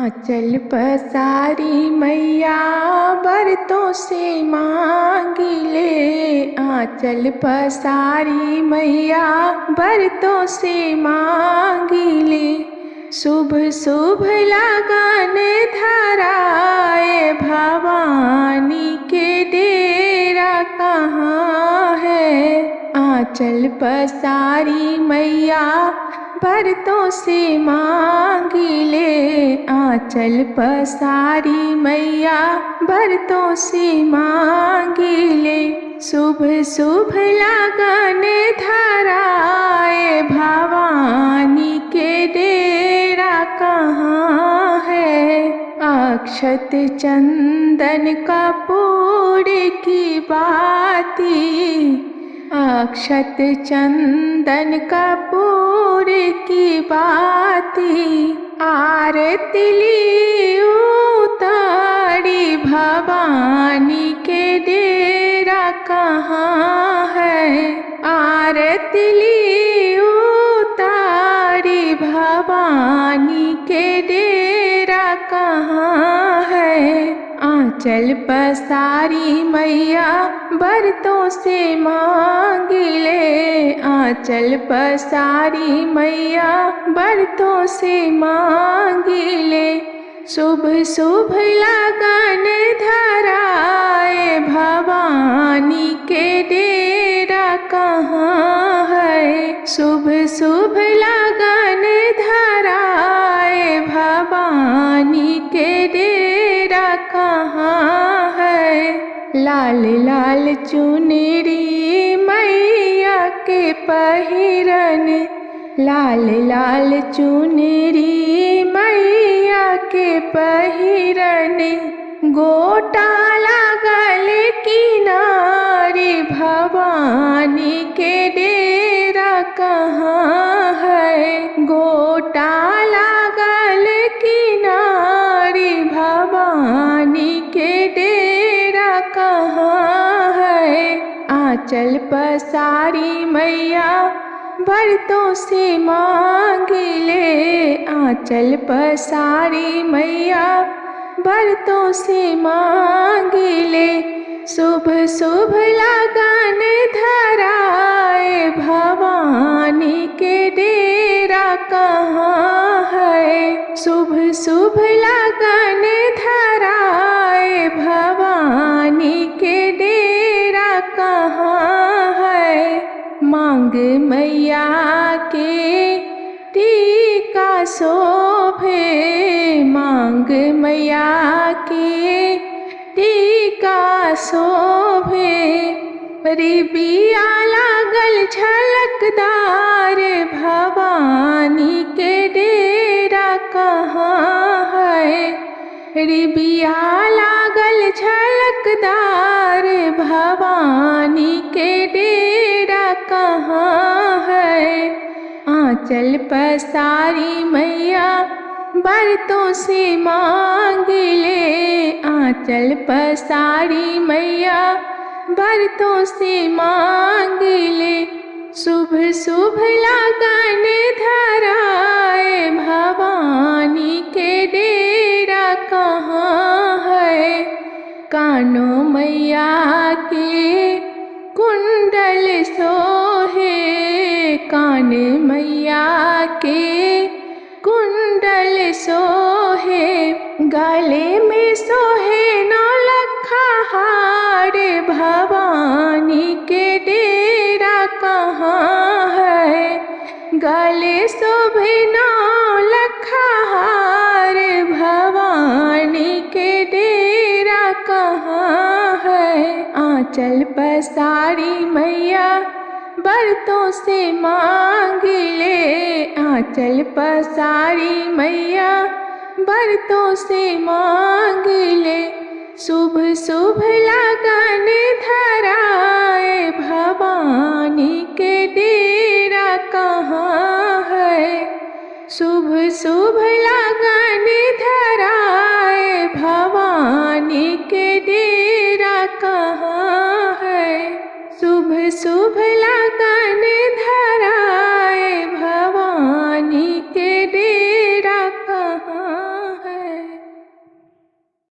आंचल पसारी मैया बरतों से मांगिले। आंचल पसारी मैया बरतों से मांगिले। शुभ शुभ लगन धराए भवानी के डेरा कहाँ है। आंचल पसारी मैया बरतों से मांगिले। आंचल पसारी मैया बरतों से मांगिले। शुभ शुभ लगन धराए भवानी के डेरा कहाँ है। अक्षत चंदन कपूर की बाती। अक्षत चंदन कपूर की बाती। आरती ली उतारी भवानी के डेरा कहाँ है। आरती ली उतारी भवानी के डेरा कहाँ है। आंचल पसारी मैया बरतों से मांगिले। आंचल पसारी मैया बरतों से मांगिले। शुभ शुभ लगन धराए भवानी के डेरा कहाँ है। शुभ शुभ लगन धराए भवानी के डेरा कहाँ है। लाल लाल चुनरी मैया के पहिरन। लाल लाल चुनरी मैया के पहिरन। गोटा लागल किनारी भवानी के डेरा कहाँ है। गोटा लागल किनारी भवानी के डेरा कहाँ है। आंचल पसारी मैया बरतों से मांगिले। आंचल पसारी मैया बरतों से मांगिले। शुभ शुभ लगन धराए भवानी के डेरा कहाँ है। शुभ शुभ लगन धराए भवानी के डेरा कहाँ है। मांग मैया के टीका शोभे। मांग मैया के टीका शोभे। रिबिया लागल झलकदार भवानी के डेरा कहाँ है। रिबिया लागल झलकदार भवानी के डेरा कहाँ है। आंचल पसारी मैया बरतों से मांगिले। आंचल पसारी मैया बरतों से मांगिले। शुभ शुभ लगन धराए भवानी के डेरा कहाँ है। कानों मैया के कुंडल सोहे। कान मैया के कुंडल सोहे। गले में सोहे नौलखा हार भवानी के डेरा कहाँ है। गले शोभे नौलखा हार भवानी के डेरा कहाँ है। आंचल पसारी मैया बरतों से मांगिले। आंचल पसारी मैया बरतों से मांगिले। शुभ शुभ लगन धराए भवानी के डेरा कहाँ है। शुभ शुभ लगन